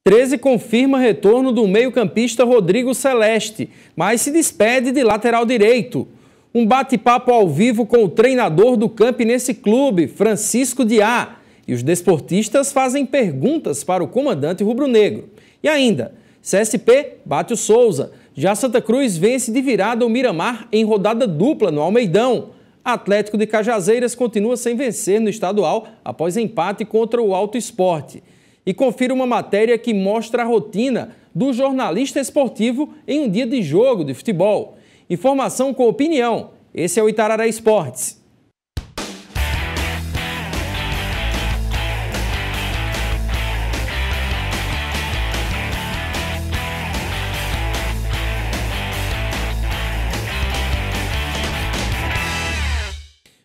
13 confirma retorno do meio-campista Rodrigo Celeste, mas se despede de lateral direito. Um bate-papo ao vivo com o treinador do Campinense Clube, Francisco Diá. E os desportistas fazem perguntas para o comandante rubro-negro. E ainda, CSP bate o Souza. Já Santa Cruz vence de virada o Miramar em rodada dupla no Almeidão. Atlético de Cajazeiras continua sem vencer no estadual após empate contra o Alto Esporte. E confira uma matéria que mostra a rotina do jornalista esportivo em um dia de jogo de futebol. Informação com opinião. Esse é o Itararé Esportes.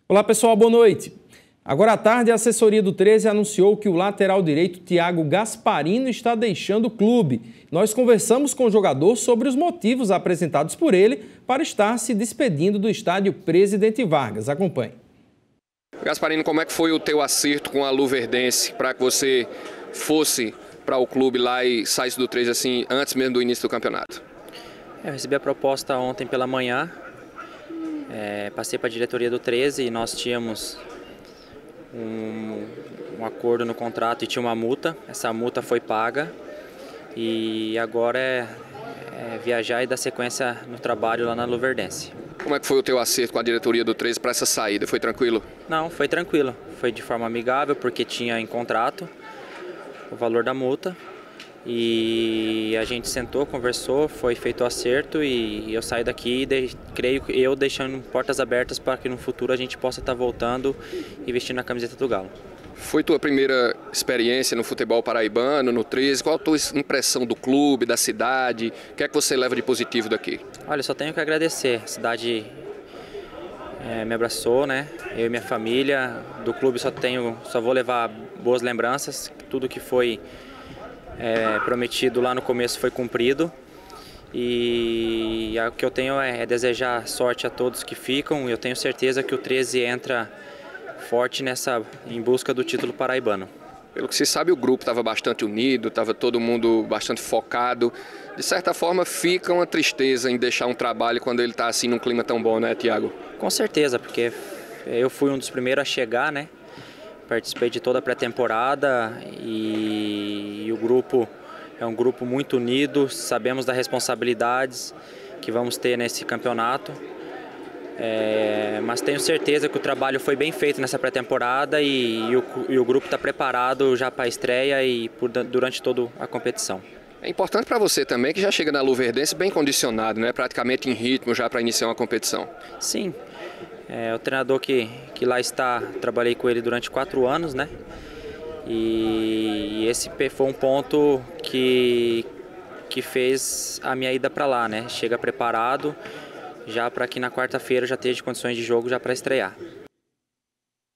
Olá pessoal, boa noite. Agora à tarde, a assessoria do 13 anunciou que o lateral direito Thiago Gasparino está deixando o clube. Nós conversamos com o jogador sobre os motivos apresentados por ele para estar se despedindo do estádio Presidente Vargas. Acompanhe. Gasparino, como é que foi o teu acerto com a Luverdense para que você fosse para o clube lá e saísse do 13 assim, antes mesmo do início do campeonato? Eu recebi a proposta ontem pela manhã. Passei para a diretoria do 13 e nós tínhamos um acordo no contrato e tinha uma multa. Essa multa foi paga e agora é viajar e dar sequência no trabalho lá na Luverdense. Como é que foi o teu acerto com a diretoria do 13 para essa saída? Foi tranquilo? Não, foi tranquilo. Foi de forma amigável porque tinha em contrato o valor da multa. E a gente sentou, conversou, foi feito o acerto e eu saio daqui, creio que eu deixando portas abertas para que no futuro a gente possa estar voltando e vestindo a camiseta do Galo. Foi tua primeira experiência no futebol paraibano, no 13? Qual a tua impressão do clube, da cidade? O que é que você leva de positivo daqui? Olha, só tenho que agradecer. A cidade me abraçou, né? Eu e minha família. Do clube só vou levar boas lembranças. Tudo que foi prometido lá no começo foi cumprido e o que eu tenho é desejar sorte a todos que ficam. Eu tenho certeza que o 13 entra forte em busca do título paraibano. Pelo que se sabe, o grupo estava bastante unido, estava todo mundo bastante focado. De certa forma, fica uma tristeza em deixar um trabalho quando ele está assim num clima tão bom, né, Thiago? Com certeza, porque eu fui um dos primeiros a chegar, né? Participei de toda a pré-temporada e o grupo é um grupo muito unido, sabemos das responsabilidades que vamos ter nesse campeonato, mas tenho certeza que o trabalho foi bem feito nessa pré-temporada e o grupo está preparado já para a estreia e durante toda a competição. É importante para você também que já chega na Luverdense bem condicionado, né? Praticamente em ritmo já para iniciar uma competição. Sim. O treinador que lá está, trabalhei com ele durante 4 anos, né? E esse foi um ponto que fez a minha ida para lá, né? Chega preparado, já para que na quarta-feira já esteja condições de jogo já para estrear.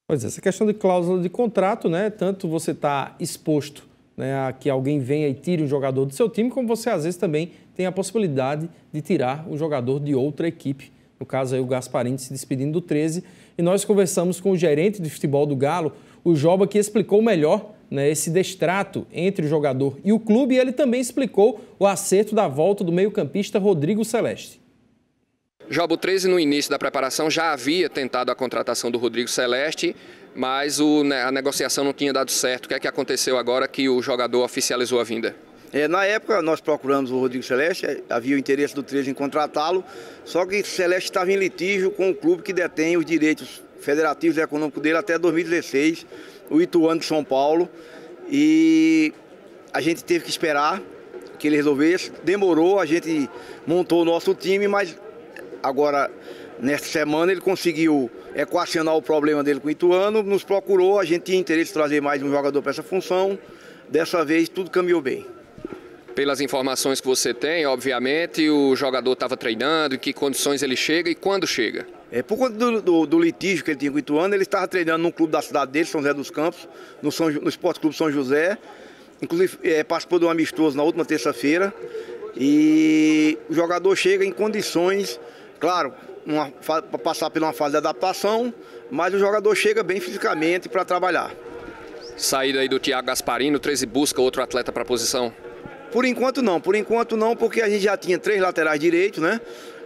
Pois é, essa questão de cláusula de contrato, né? Tanto você está exposto, né, a que alguém venha e tire um jogador do seu time, como você às vezes também tem a possibilidade de tirar um jogador de outra equipe. No caso aí o Gasparino se despedindo do 13, e nós conversamos com o gerente de futebol do Galo, o Joba, que explicou melhor, né, esse destrato entre o jogador e o clube, e ele também explicou o acerto da volta do meio-campista Rodrigo Celeste. Joba, o 13 no início da preparação já havia tentado a contratação do Rodrigo Celeste, mas a negociação não tinha dado certo. O que é que aconteceu agora que o jogador oficializou a vinda? Na época nós procuramos o Rodrigo Celeste, havia o interesse do 13 em contratá-lo, só que o Celeste estava em litígio com o clube que detém os direitos federativos e econômicos dele até 2016, o Ituano de São Paulo, e a gente teve que esperar que ele resolvesse, demorou, a gente montou o nosso time, mas agora nesta semana ele conseguiu equacionar o problema dele com o Ituano, nos procurou, a gente tinha interesse em trazer mais um jogador para essa função, dessa vez tudo caminhou bem. Pelas informações que você tem, obviamente, o jogador estava treinando, em que condições ele chega e quando chega? Por conta do litígio que ele tinha com o Ituano, ele estava treinando num clube da cidade dele, São José dos Campos, no Esporte Clube São José. Inclusive participou de um amistoso na última terça-feira. E o jogador chega em condições, claro, para passar por uma fase de adaptação, mas o jogador chega bem fisicamente para trabalhar. Saída aí do Thiago Gasparino, o 13 busca outro atleta para a posição? Por enquanto não, porque a gente já tinha 3 laterais direitos, né?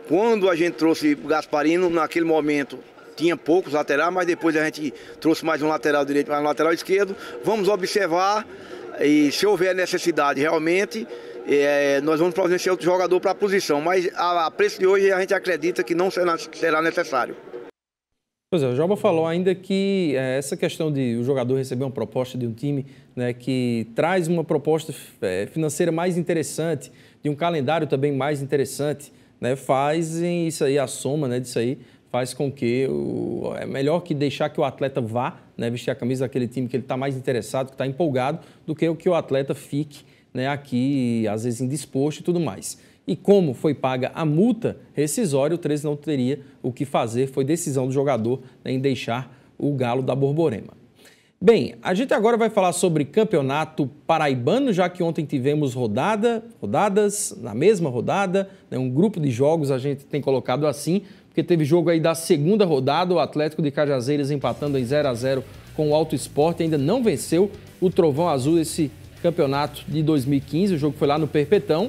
Quando a gente trouxe o Gasparino, naquele momento tinha poucos laterais, mas depois a gente trouxe mais um lateral direito, mais um lateral esquerdo. Vamos observar e se houver necessidade realmente, nós vamos providenciar outro jogador para a posição, mas a preço de hoje a gente acredita que não será necessário. Pois é, o Joba falou ainda que essa questão de o jogador receber uma proposta de um time, né, que traz uma proposta financeira mais interessante, de um calendário também mais interessante, né, fazem isso aí, a soma, né, disso aí, faz com que é melhor que deixar que o atleta vá, né, vestir a camisa daquele time que ele está mais interessado, que está empolgado, do que o atleta fique, né, aqui, às vezes, indisposto e tudo mais. E como foi paga a multa rescisória, o 13 não teria o que fazer, foi decisão do jogador, né, em deixar o Galo da Borborema. Bem, a gente agora vai falar sobre campeonato paraibano, já que ontem tivemos rodadas, na mesma rodada, né, um grupo de jogos a gente tem colocado assim, porque teve jogo aí da segunda rodada, o Atlético de Cajazeiras empatando em 0-0 com o Alto Esporte, ainda não venceu o Trovão Azul esse campeonato de 2015, o jogo foi lá no Perpetão.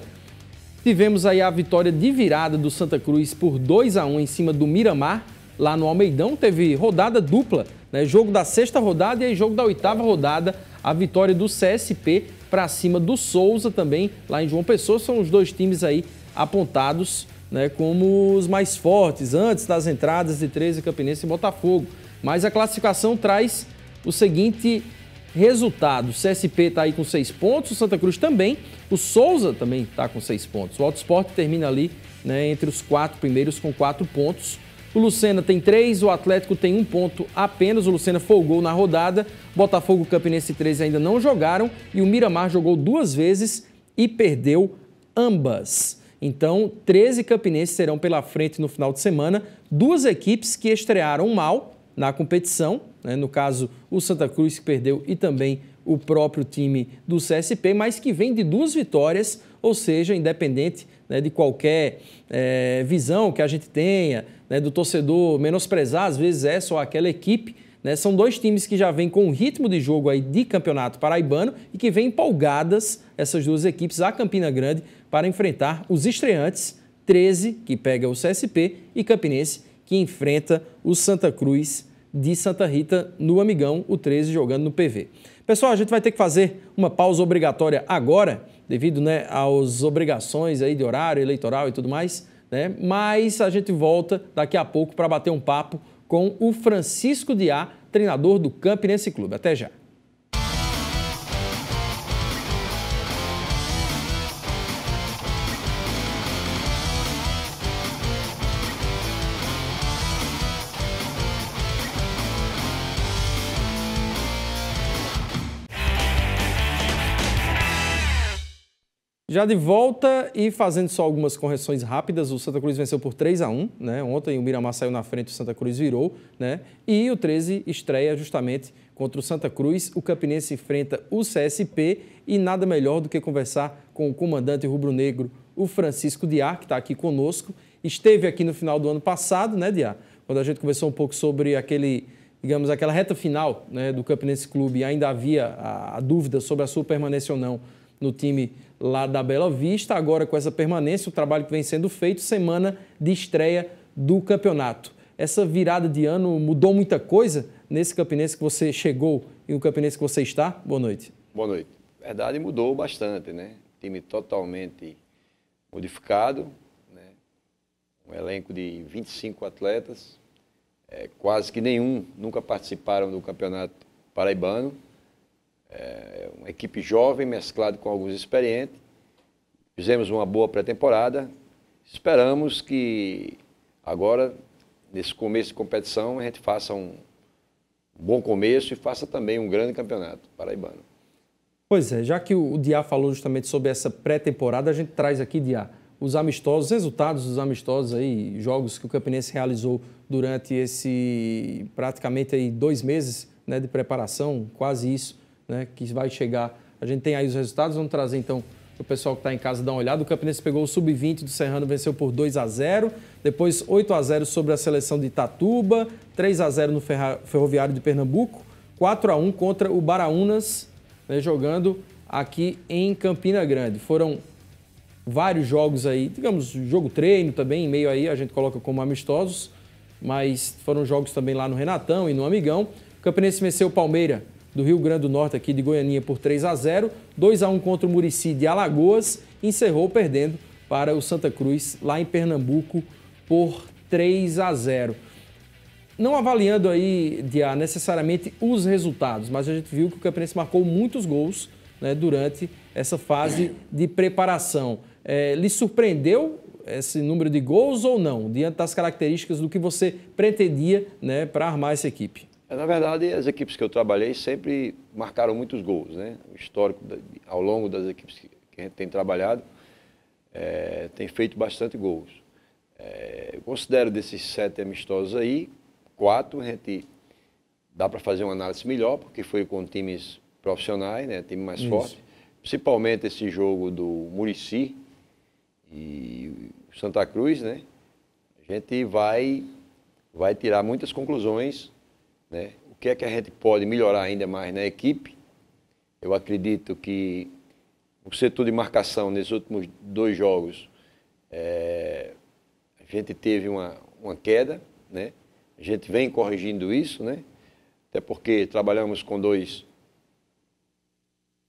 Tivemos aí a vitória de virada do Santa Cruz por 2-1 em cima do Miramar, lá no Almeidão. Teve rodada dupla, né? Jogo da 6ª rodada e aí jogo da 8ª rodada. A vitória do CSP para cima do Souza também, lá em João Pessoa. São os 2 times aí apontados, né, como os mais fortes, antes das entradas de 13, Campinense e Botafogo. Mas a classificação traz o seguinte resultado: o CSP está aí com 6 pontos, o Santa Cruz também, o Souza também está com 6 pontos. O Alto Esporte termina ali, né, entre os 4 primeiros com 4 pontos. O Lucena tem 3, o Atlético tem 1 ponto apenas, o Lucena folgou na rodada. Botafogo, Campinense e 13 ainda não jogaram e o Miramar jogou 2 vezes e perdeu ambas. Então, 13 campinenses serão pela frente no final de semana, 2 equipes que estrearam mal na competição, né? No caso, o Santa Cruz que perdeu e também o próprio time do CSP, mas que vem de 2 vitórias, ou seja, independente, né, de qualquer visão que a gente tenha, né, do torcedor menosprezar às vezes essa ou aquela equipe, né, são 2 times que já vêm com um ritmo de jogo aí de campeonato paraibano e que vêm empolgadas, essas 2 equipes, a Campina Grande, para enfrentar os estreantes, 13, que pega o CSP, e Campinense, que enfrenta o Santa Cruz de Santa Rita no Amigão, o 13 jogando no PV. Pessoal, a gente vai ter que fazer uma pausa obrigatória agora, devido, né, às obrigações aí de horário eleitoral e tudo mais, né? Mas a gente volta daqui a pouco para bater um papo com o Francisco Diá, treinador do Campinense Clube. Até já. Já de volta e fazendo só algumas correções rápidas, o Santa Cruz venceu por 3-1, né? Ontem o Miramar saiu na frente, o Santa Cruz virou, né? E o 13 estreia justamente contra o Santa Cruz. O Campinense enfrenta o CSP e nada melhor do que conversar com o comandante rubro-negro, o Francisco Diá, que está aqui conosco. Esteve aqui no final do ano passado, né, Diá? Quando a gente conversou um pouco sobre aquela reta final, né, do Campinense Clube, e ainda havia a dúvida sobre a sua permanência ou não no time lá da Bela Vista. Agora, com essa permanência, o trabalho que vem sendo feito, semana de estreia do campeonato. Essa virada de ano mudou muita coisa nesse Campinense que você chegou e o Campinense que você está? Boa noite. Boa noite. Verdade, mudou bastante, né? Time totalmente modificado, né? Um elenco de 25 atletas, quase que nenhum nunca participaram do campeonato paraibano. Uma equipe jovem mesclada com alguns experientes. Fizemos uma boa pré-temporada. Esperamos que agora, nesse começo de competição, a gente faça um bom começo e faça também um grande campeonato paraibano. Pois é, já que o Diá falou justamente sobre essa pré-temporada, a gente traz aqui, Diá, os amistosos, resultados dos amistosos aí, jogos que o Campinense realizou durante esse praticamente aí 2 meses, né, de preparação, quase isso, né, que vai chegar. A gente tem aí os resultados, vamos trazer então o pessoal que está em casa dar uma olhada. O Campinense pegou o Sub-20 do Serrano, venceu por 2-0, depois 8-0 sobre a seleção de Itatuba, 3-0 no Ferroviário de Pernambuco, 4-1 contra o Baraunas, né, jogando aqui em Campina Grande. Foram vários jogos aí, digamos, jogo treino também, em meio aí a gente coloca como amistosos, mas foram jogos também lá no Renatão e no Amigão. O Campinense venceu o Palmeira do Rio Grande do Norte, aqui de Goianinha, por 3-0, 2-1 contra o Muricy de Alagoas, encerrou perdendo para o Santa Cruz, lá em Pernambuco, por 3-0. Não avaliando aí, Diá, necessariamente os resultados, mas a gente viu que o Campinense marcou muitos gols, né, durante essa fase de preparação. Lhe surpreendeu esse número de gols ou não, diante das características do que você pretendia, né, para armar essa equipe? Na verdade, as equipes que eu trabalhei sempre marcaram muitos gols, né? O histórico ao longo das equipes que a gente tem trabalhado tem feito bastante gols. Eu considero desses 7 amistosos aí, 4 a gente dá para fazer uma análise melhor, porque foi com times profissionais, né? Time mais forte. Principalmente esse jogo do Muricy e Santa Cruz, né? A gente vai tirar muitas conclusões, né? O que é que a gente pode melhorar ainda mais na equipe. Eu acredito que o setor de marcação nesses últimos 2 jogos a gente teve uma queda, né? A gente vem corrigindo isso, né? Até porque trabalhamos com 2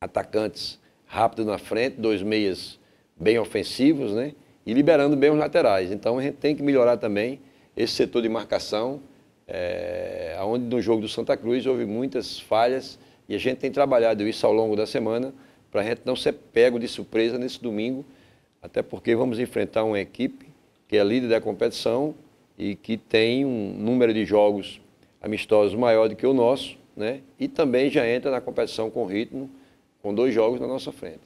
atacantes rápidos na frente, 2 meias bem ofensivos, né? E liberando bem os laterais. Então a gente tem que melhorar também esse setor de marcação, onde no jogo do Santa Cruz houve muitas falhas e a gente tem trabalhado isso ao longo da semana para a gente não ser pego de surpresa nesse domingo, até porque vamos enfrentar uma equipe que é líder da competição e que tem um número de jogos amistosos maior do que o nosso, né? E também já entra na competição com ritmo, com 2 jogos na nossa frente.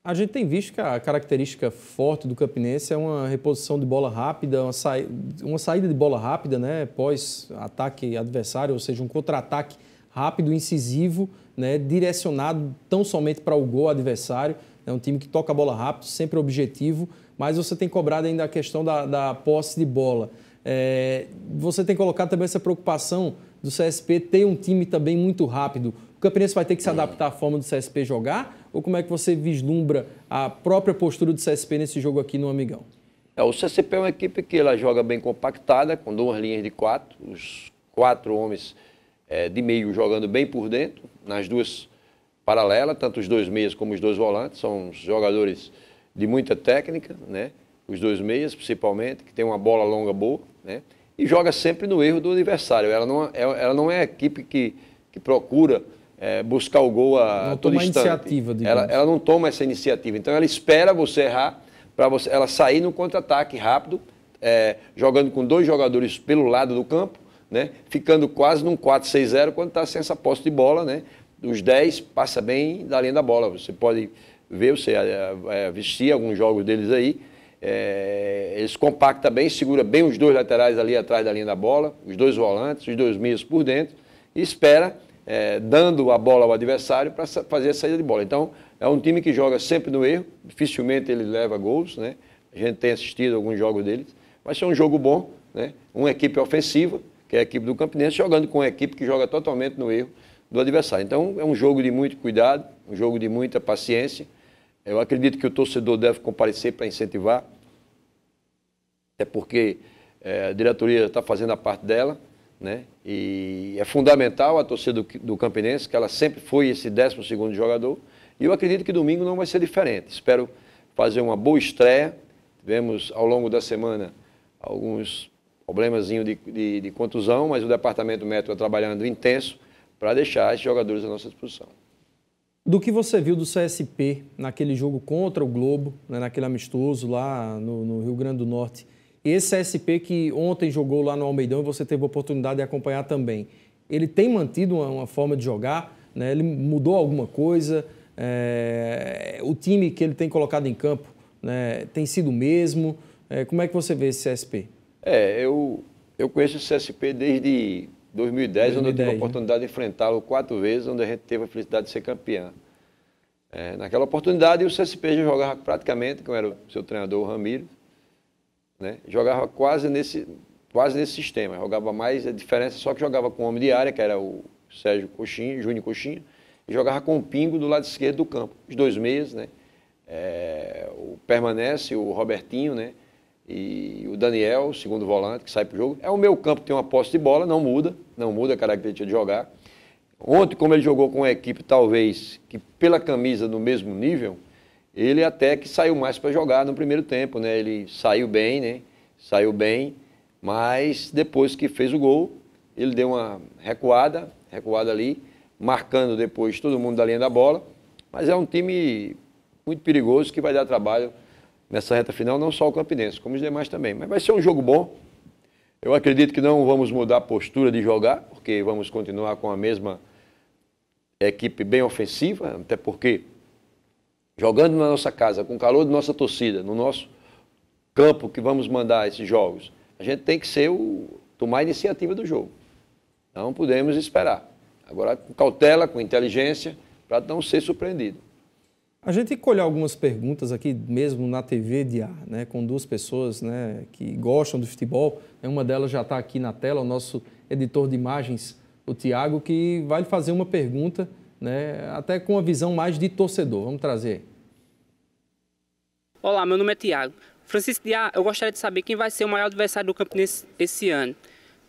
A gente tem visto que a característica forte do Campinense é uma reposição de bola rápida, uma saída de bola rápida, né, pós ataque adversário, ou seja, um contra-ataque rápido, incisivo, né, direcionado tão somente para o gol adversário. É um time que toca a bola rápido, sempre objetivo, mas você tem cobrado ainda a questão da posse de bola. Você tem colocado também essa preocupação do CSP ter um time também muito rápido. O Campinense vai ter que se adaptar à forma do CSP jogar? Ou como é que você vislumbra a própria postura do CSP nesse jogo aqui no Amigão? O CSP é uma equipe que ela joga bem compactada, com 2 linhas de 4, os 4 homens de meio jogando bem por dentro, nas 2 paralelas, tanto os 2 meias como os 2 volantes, são jogadores de muita técnica, né? Os 2 meias principalmente, que tem uma bola longa boa, né? E joga sempre no erro do adversário. Ela não é a equipe que procura buscar o gol a todo instante. Iniciativa, ela não toma essa iniciativa. Então ela espera você errar para ela sair no contra-ataque rápido, jogando com 2 jogadores pelo lado do campo, né? Ficando quase num 4-6-0 quando está sem essa posse de bola, né? Os 10 passa bem da linha da bola. Você pode ver, você vestir alguns jogos deles aí. Eles compactam bem, segura bem os 2 laterais ali atrás da linha da bola, os 2 volantes, os 2 meios por dentro, e espera, dando a bola ao adversário para fazer a saída de bola. Então, é um time que joga sempre no erro, dificilmente ele leva gols, né? A gente tem assistido alguns jogos deles, mas é um jogo bom, né? Uma equipe ofensiva, que é a equipe do Campinense, jogando com uma equipe que joga totalmente no erro do adversário. Então, é um jogo de muito cuidado, um jogo de muita paciência. Eu acredito que o torcedor deve comparecer para incentivar, até porque a diretoria está fazendo a parte dela, né? E é fundamental a torcida do Campinense, que ela sempre foi esse 12º jogador, e eu acredito que domingo não vai ser diferente. Espero fazer uma boa estreia. Tivemos ao longo da semana alguns problemazinhos de contusão, mas o departamento médico está trabalhando intenso para deixar esses jogadores à nossa disposição. Do que você viu do CSP naquele jogo contra o Globo, né, naquele amistoso lá no Rio Grande do Norte, esse CSP que ontem jogou lá no Almeidão e você teve a oportunidade de acompanhar também, ele tem mantido uma forma de jogar, né? Ele mudou alguma coisa? O time que ele tem colocado em campo, né, tem sido o mesmo? Como é que você vê esse CSP? Eu conheço o CSP desde 2010, onde eu tive a oportunidade de enfrentá-lo 4 vezes, onde a gente teve a felicidade de ser campeão. Naquela oportunidade, o CSP já jogava praticamente, como era o seu treinador, o Ramiro, né? Jogava quase nesse sistema, jogava mais, a diferença só que jogava com o homem de área, que era o Sérgio Coxinha, Júnior Coxinha, e jogava com o Pingo do lado esquerdo do campo. Os 2 meias, né? Permanece o Robertinho, né? E o Daniel, o segundo volante, que sai para o jogo. É o meu campo que tem uma posse de bola, não muda a característica de jogar. Ontem, como ele jogou com uma equipe, talvez, que pela camisa no mesmo nível, ele até que saiu mais para jogar no primeiro tempo, né? Ele saiu bem, né? Saiu bem, mas depois que fez o gol, ele deu uma recuada ali, marcando depois todo mundo da linha da bola. Mas é um time muito perigoso que vai dar trabalho nessa reta final, não só o Campinense, como os demais também. Mas vai ser um jogo bom. Eu acredito que não vamos mudar a postura de jogar, porque vamos continuar com a mesma equipe bem ofensiva, até porque jogando na nossa casa, com o calor da nossa torcida, no nosso campo que vamos mandar esses jogos, a gente tem que tomar a iniciativa do jogo. Não podemos esperar. Agora, com cautela, com inteligência, para não ser surpreendido. A gente colheu algumas perguntas aqui mesmo na TV de ar, né, com 2 pessoas, né, que gostam do futebol. Uma delas já está aqui na tela, o nosso editor de imagens, o Tiago, que vai fazer uma pergunta, né, até com uma visão mais de torcedor. Vamos trazer. Olá, meu nome é Tiago. Francisco Diá, eu gostaria de saber quem vai ser o maior adversário do Campinense esse ano.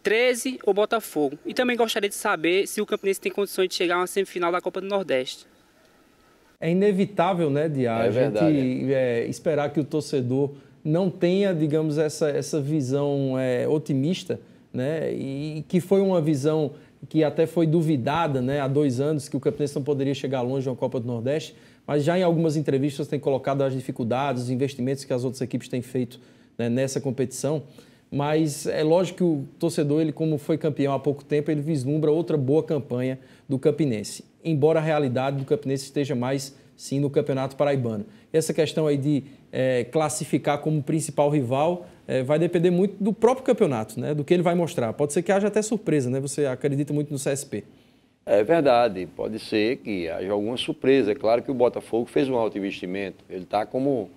13 ou Botafogo? E também gostaria de saber se o Campinense tem condições de chegar a uma semifinal da Copa do Nordeste. É inevitável, né, Diá, a gente esperar que o torcedor não tenha, digamos, essa visão otimista, né, e que foi uma visão que até foi duvidada, né, há 2 anos, que o Campinense não poderia chegar longe de uma Copa do Nordeste, mas já em algumas entrevistas tem colocado as dificuldades, os investimentos que as outras equipes têm feito, né, nessa competição. Mas é lógico que o torcedor, ele como foi campeão há pouco tempo, ele vislumbra outra boa campanha do Campinense, embora a realidade do Campinense esteja mais, sim, no Campeonato Paraibano. Essa questão aí de classificar como principal rival vai depender muito do próprio campeonato, né, do que ele vai mostrar. Pode ser que haja até surpresa, né? Você acredita muito no CSP. É verdade, pode ser que haja alguma surpresa. É claro que o Botafogo fez um alto investimento, ele está como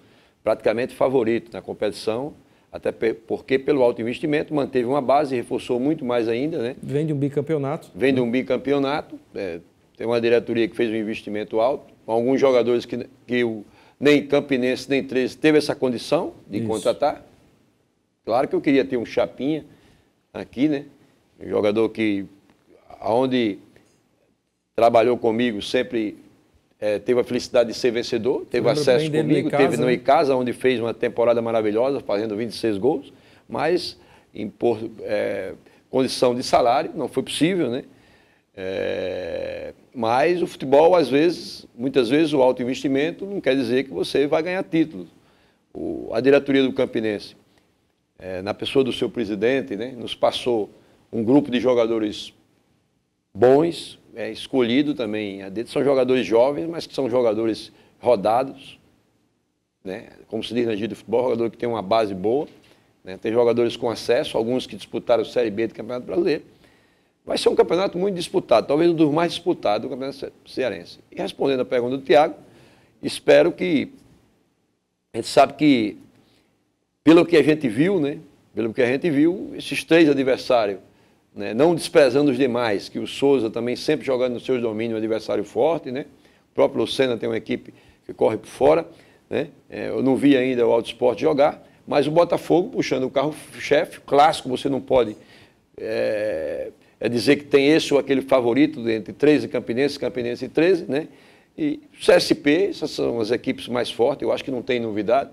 praticamente favorito na competição, até porque pelo alto investimento manteve uma base, reforçou muito mais ainda, né? Vem de um bicampeonato. Vem de um bicampeonato, tem uma diretoria que fez um investimento alto, alguns jogadores que nem Campinense nem 13 teve essa condição de contratar. Claro que eu queria ter um Chapinha aqui, né? Um jogador que, aonde trabalhou comigo, sempre teve a felicidade de ser vencedor, teve acesso comigo, teve no Icasa, onde fez uma temporada maravilhosa, fazendo 26 gols, mas por condição de salário, não foi possível, né? Mas o futebol, muitas vezes, o alto investimento não quer dizer que você vai ganhar títulos. A diretoria do Campinense, na pessoa do seu presidente, né, nos passou um grupo de jogadores bons, escolhido também. São jogadores jovens, mas que são jogadores rodados, né? Como se diz na gíria do futebol, jogador que tem uma base boa, né? Tem jogadores com acesso, alguns que disputaram a Série B do Campeonato Brasileiro. Vai ser um campeonato muito disputado, talvez um dos mais disputados do Campeonato Cearense. E respondendo a pergunta do Tiago, espero que... A gente sabe que, pelo que a gente viu, né? Pelo que a gente viu, esses 3 adversários, né, não desprezando os demais, que o Souza também sempre jogando nos seus domínios, um adversário forte, né? O próprio Lucena tem uma equipe que corre por fora, né? Eu não vi ainda o Alto Esporte jogar, mas o Botafogo puxando o carro-chefe, clássico, você não pode dizer que tem esse ou aquele favorito entre 13 Campinense e 13, né? E o CSP, essas são as equipes mais fortes, eu acho que não tem novidade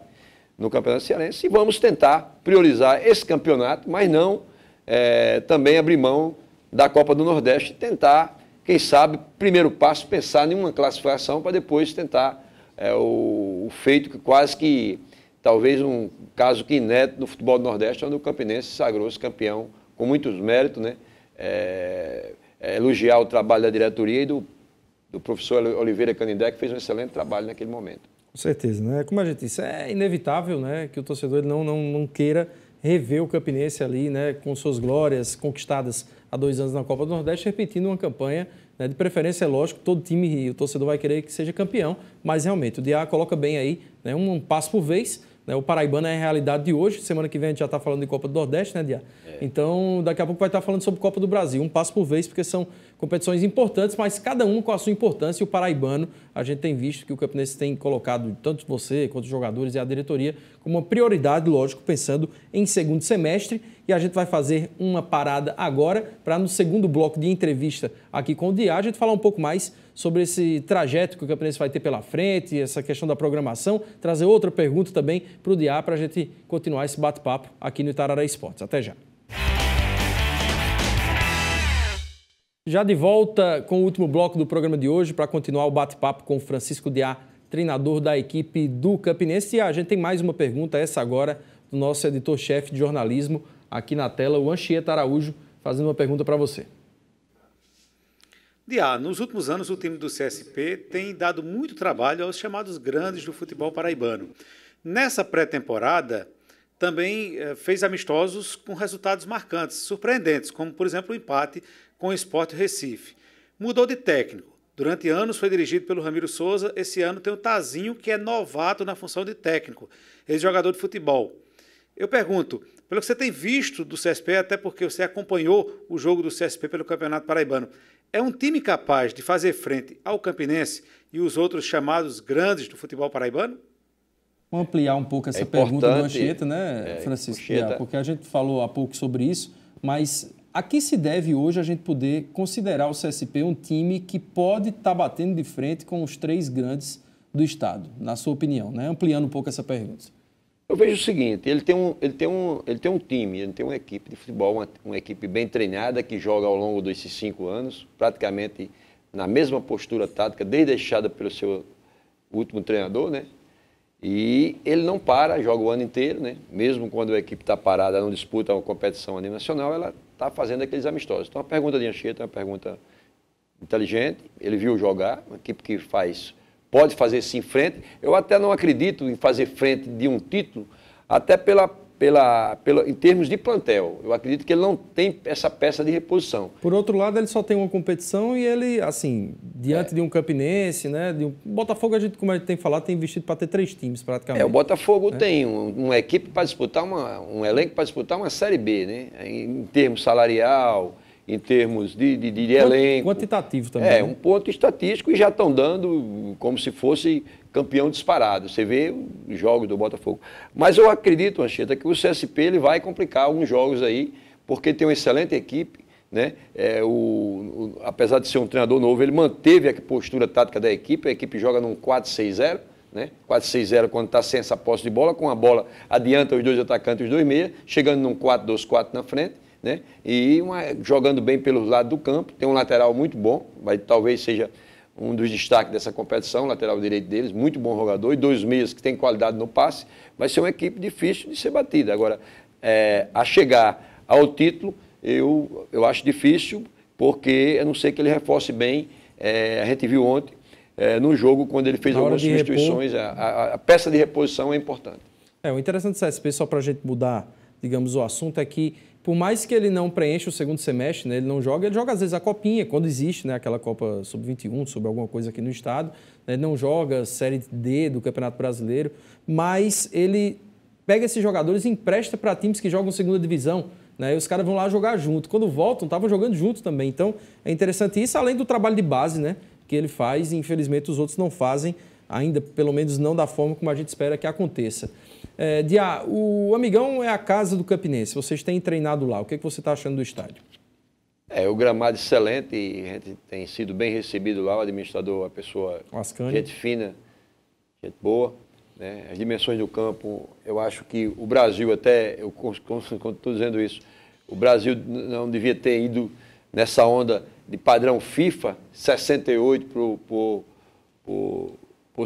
no Campeonato Cearense, e vamos tentar priorizar esse campeonato, mas não também abrir mão da Copa do Nordeste e tentar, quem sabe, primeiro passo, pensar em uma classificação para depois tentar o feito que quase que, talvez um caso que inédito no futebol do Nordeste, onde o Campinense sagrou-se campeão com muitos méritos, né? Elogiar o trabalho da diretoria e do professor Oliveira Canindé, que fez um excelente trabalho naquele momento. Com certeza, né? Como a gente disse, é inevitável, né, que o torcedor ele não queira rever o Campinense ali, né, com suas glórias conquistadas há 2 anos na Copa do Nordeste, repetindo uma campanha, né, de preferência, é lógico, todo time, o torcedor vai querer que seja campeão, mas realmente o Diá coloca bem aí, né, um passo por vez, né, o Paraibano é a realidade de hoje, semana que vem a gente já está falando de Copa do Nordeste, né, Diá? Então, daqui a pouco vai estar falando sobre Copa do Brasil, um passo por vez, porque são competições importantes, mas cada um com a sua importância. E o paraibano, a gente tem visto que o Campinense tem colocado, tanto você quanto os jogadores e a diretoria, como uma prioridade, lógico, pensando em segundo semestre. E a gente vai fazer uma parada agora para, no segundo bloco de entrevista aqui com o Diá, a gente falar um pouco mais sobre esse trajeto que o Campinense vai ter pela frente, essa questão da programação, trazer outra pergunta também para o Diá, para a gente continuar esse bate-papo aqui no Itarará Esportes. Até já. Já de volta com o último bloco do programa de hoje para continuar o bate-papo com o Francisco Diá, treinador da equipe do Campinense. E a gente tem mais uma pergunta, essa agora, do nosso editor-chefe de jornalismo aqui na tela, o Anchieta Araújo, fazendo uma pergunta para você. Diá, nos últimos anos o time do CSP tem dado muito trabalho aos chamados grandes do futebol paraibano. Nessa pré-temporada, também fez amistosos com resultados marcantes, surpreendentes, como, por exemplo, o empate com o Sport Recife. Mudou de técnico. Durante anos foi dirigido pelo Ramiro Souza. Esse ano tem o Tazinho, que é novato na função de técnico, ex-jogador de futebol. Eu pergunto, pelo que você tem visto do CSP, até porque você acompanhou o jogo do CSP pelo Campeonato Paraibano, é um time capaz de fazer frente ao Campinense e os outros chamados grandes do futebol paraibano? Vamos ampliar um pouco essa pergunta do Anchieta, né, Francisco? Porque a gente falou há pouco sobre isso, mas a que se deve hoje a gente poder considerar o CSP um time que pode estar batendo de frente com os três grandes do estado, na sua opinião, né? Ampliando um pouco essa pergunta. Eu vejo o seguinte, ele tem um time, ele tem uma equipe de futebol, uma equipe bem treinada que joga ao longo desses 5 anos, praticamente na mesma postura tática, desde deixada pelo seu último treinador, né? E ele não para, joga o ano inteiro, né? Mesmo quando a equipe está parada, não disputa uma competição a nível nacional, ela está fazendo aqueles amistosos. Então a pergunta de Anchieta é uma pergunta inteligente, ele viu jogar, uma equipe que pode fazer sim frente. Eu até não acredito em fazer frente de um título, até em termos de plantel. Eu acredito que ele não tem essa peça de reposição. Por outro lado, ele só tem uma competição e ele, assim, diante de um Campinense, né? De um Botafogo, como a gente tem falado, tem investido para ter 3 times praticamente. O Botafogo tem uma equipe para disputar, um elenco para disputar uma Série B, né? Em termos salarial, em termos de elenco. Quantitativo também. Um ponto estatístico e já estão dando como se fosse campeão disparado. Você vê os jogos do Botafogo. Mas eu acredito, Anchieta, que o CSP ele vai complicar alguns jogos aí, porque tem uma excelente equipe, né? Apesar de ser um treinador novo, ele manteve a postura tática da equipe. A equipe joga num 4-6-0, né? 4-6-0 quando está sem essa posse de bola, com a bola adianta os 2 atacantes e os 2 meias, chegando num 4-2-4 na frente. Né? E jogando bem pelo lado do campo, tem um lateral muito bom, talvez seja um dos destaques dessa competição, lateral direito deles, muito bom jogador, e 2 meias que tem qualidade no passe, vai ser uma equipe difícil de ser batida. Agora, a chegar ao título, eu acho difícil, porque a não ser que ele reforce bem, a gente viu ontem, no jogo, quando ele fez algumas substituições, a peça de reposição é importante. O interessante do CSP, só para a gente mudar, digamos, o assunto, é que por mais que ele não preencha o segundo semestre, né, ele joga às vezes a copinha, quando existe, né, aquela Copa Sub-21, sobre alguma coisa aqui no estado, né, ele não joga Série D do Campeonato Brasileiro, mas ele pega esses jogadores e empresta para times que jogam segunda divisão, né, e os caras vão lá jogar junto. Quando voltam, estavam jogando junto também. Então, é interessante isso, além do trabalho de base, né, que ele faz, e infelizmente os outros não fazem ainda, pelo menos não da forma como a gente espera que aconteça. Diá, o Amigão é a casa do Campinense, vocês têm treinado lá, o que você está achando do estádio? O gramado excelente, a gente tem sido bem recebido lá, o administrador, uma pessoa, gente fina, gente boa, né? As dimensões do campo, eu acho que o Brasil quando estou dizendo isso, o Brasil não devia ter ido nessa onda de padrão FIFA, 68 por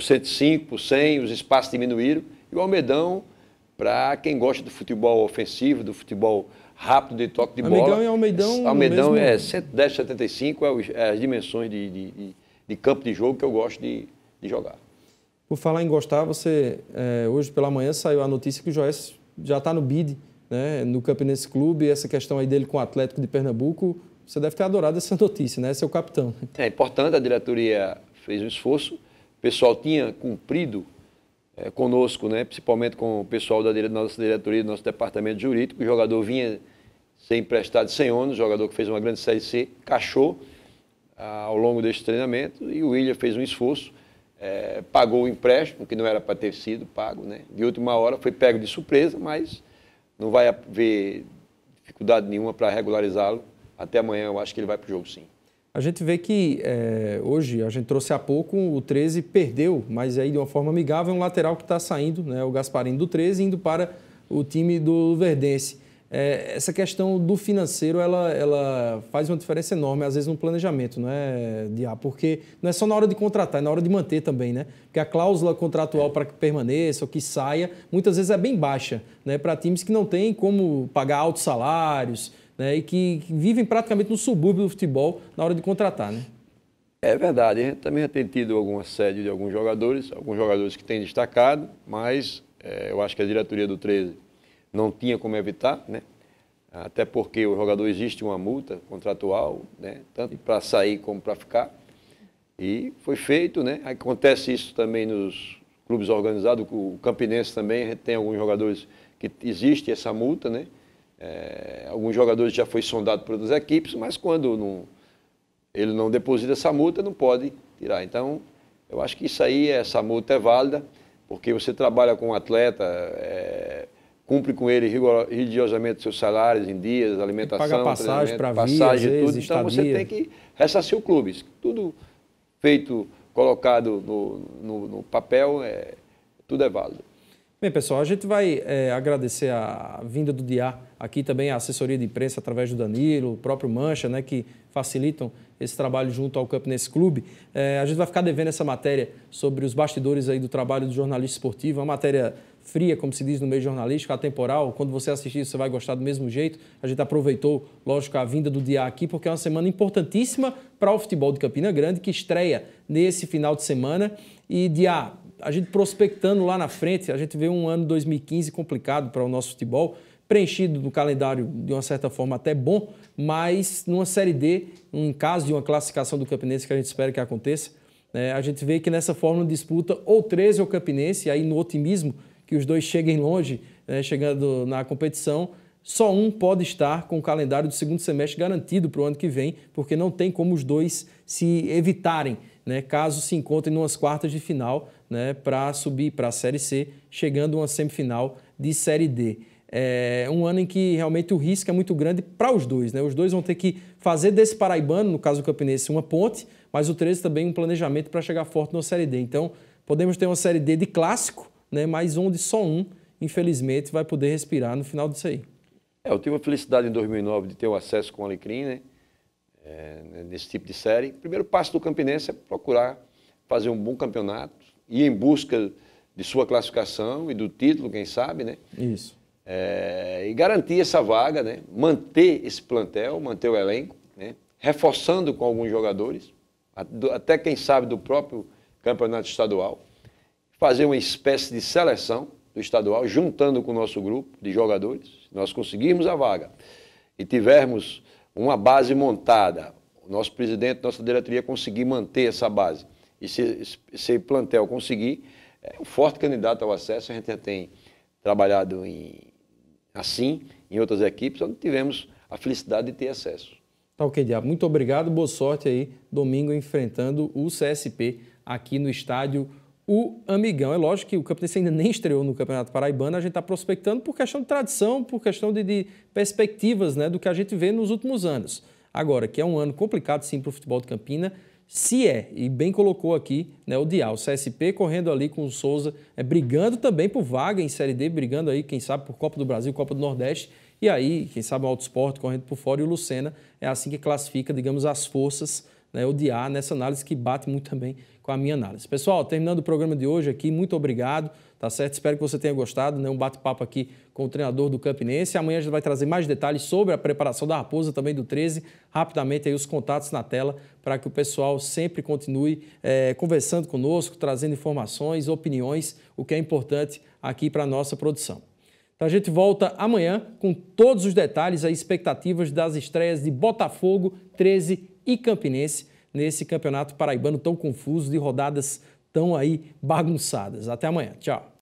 105, por 100, os espaços diminuíram. E o Almedão, para quem gosta do futebol ofensivo, do futebol rápido, de toque de bola. Amigão e Almedão. Almedão é 110, 75, as dimensões de campo de jogo que eu gosto de jogar. Por falar em gostar, hoje pela manhã saiu a notícia que o Joés já está no bid, né, no Campinense Clube, essa questão aí dele com o Atlético de Pernambuco. Você deve ter adorado essa notícia, né? Seu capitão. É importante, a diretoria fez um esforço, o pessoal tinha cumprido conosco, né, principalmente com o pessoal da nossa diretoria, do nosso departamento jurídico. O jogador vinha ser emprestado sem ônus, jogador que fez uma grande Série C, cachou, ao longo desse treinamento e o William fez um esforço, pagou o empréstimo, que não era para ter sido pago, né? De última hora foi pego de surpresa, mas não vai haver dificuldade nenhuma para regularizá-lo. Até amanhã eu acho que ele vai para o jogo, sim. A gente vê que hoje, a gente trouxe há pouco, o 13 perdeu, mas aí de uma forma amigável, um lateral que está saindo, né, o Gasparino do 13, indo para o time do Verdense. Essa questão do financeiro, ela faz uma diferença enorme, às vezes, no planejamento, não é, Diá? Porque não é só na hora de contratar, é na hora de manter também, né? Porque a cláusula contratual para que permaneça ou que saia, muitas vezes é bem baixa, né, para times que não têm como pagar altos salários, né, e que vivem praticamente no subúrbio do futebol na hora de contratar, né? É verdade, a gente também já tem tido algum assédio de alguns jogadores que têm destacado, mas eu acho que a diretoria do 13 não tinha como evitar, né? Até porque o jogador existe uma multa contratual, né? Tanto para sair como para ficar, e foi feito, né? Acontece isso também nos clubes organizados, o Campinense também, a gente tem alguns jogadores que existe essa multa, né? Alguns jogadores já foi sondado por outras equipes, mas quando ele não deposita essa multa, não pode tirar. Então, eu acho que essa multa é válida, porque você trabalha com um atleta, cumpre com ele rigorosamente seus salários em dias, alimentação, paga passagem para passagem, vir, tudo. Então, você tem que ressarcir o clube. Tudo feito, colocado no papel, tudo é válido. Bem, pessoal, a gente vai agradecer a vinda do Diá, aqui também a assessoria de imprensa através do Danilo, o próprio Mancha, né, que facilitam esse trabalho junto ao Campinense Clube. A gente vai ficar devendo essa matéria sobre os bastidores aí do trabalho do jornalista esportivo, uma matéria fria, como se diz no meio jornalístico, atemporal. Quando você assistir, você vai gostar do mesmo jeito. A gente aproveitou, lógico, a vinda do Diá aqui, porque é uma semana importantíssima para o futebol de Campina Grande, que estreia nesse final de semana. E, Diá, a gente prospectando lá na frente, a gente vê um ano 2015 complicado para o nosso futebol, preenchido no calendário de uma certa forma até bom, mas numa Série D, em caso de uma classificação do Campinense que a gente espera que aconteça, a gente vê que nessa forma de disputa ou 13 ou Campinense, aí no otimismo que os dois cheguem longe, chegando na competição, só um pode estar com o calendário do segundo semestre garantido para o ano que vem, porque não tem como os dois se evitarem, caso se encontrem numas quartas de final, para subir para a Série C, chegando a uma semifinal de Série D. É um ano em que realmente o risco é muito grande para os dois. Os dois vão ter que fazer desse paraibano, no caso do Campinense, uma ponte, mas o 13 também um planejamento para chegar forte na Série D. Então, podemos ter uma Série D de clássico, mas onde só um, infelizmente, vai poder respirar no final disso aí. Eu tive a felicidade em 2009 de ter o acesso com o Alecrim, nesse tipo de série. O primeiro passo do Campinense é procurar fazer um bom campeonato, ir em busca de sua classificação e do título, quem sabe, Isso. E garantir essa vaga, manter esse plantel, manter o elenco, reforçando com alguns jogadores, até quem sabe do próprio campeonato estadual, fazer uma espécie de seleção do estadual, juntando com o nosso grupo de jogadores. Nós conseguirmos a vaga e tivermos uma base montada, o nosso presidente, nossa diretoria conseguir manter essa base e se esse plantel conseguir, é um forte candidato ao acesso. A gente já tem trabalhado assim em outras equipes, onde tivemos a felicidade de ter acesso. Tá ok, Diabo. Muito obrigado, boa sorte aí, domingo enfrentando o CSP aqui no estádio O Amigão. É lógico que o Campinense ainda nem estreou no Campeonato Paraibano, a gente está prospectando por questão de tradição, por questão de perspectivas, do que a gente vê nos últimos anos. Agora, que é um ano complicado sim para o futebol de Campina, e bem colocou aqui o Diá, o CSP correndo ali com o Souza, brigando também por vaga em Série D, brigando aí, quem sabe, por Copa do Brasil, Copa do Nordeste, e aí, quem sabe, o Alto Esporte correndo por fora, e o Lucena é assim que classifica, digamos, as forças, o Diá, nessa análise que bate muito também com a minha análise. Pessoal, terminando o programa de hoje aqui, muito obrigado, tá certo? Espero que você tenha gostado, um bate-papo aqui com o treinador do Campinense. Amanhã a gente vai trazer mais detalhes sobre a preparação da Raposa, também do 13. Rapidamente aí os contatos na tela para que o pessoal sempre continue conversando conosco, trazendo informações, opiniões, o que é importante aqui para a nossa produção. Então a gente volta amanhã com todos os detalhes e expectativas das estreias de Botafogo, 13 e Campinense nesse campeonato paraibano tão confuso, de rodadas tão aí bagunçadas. Até amanhã. Tchau.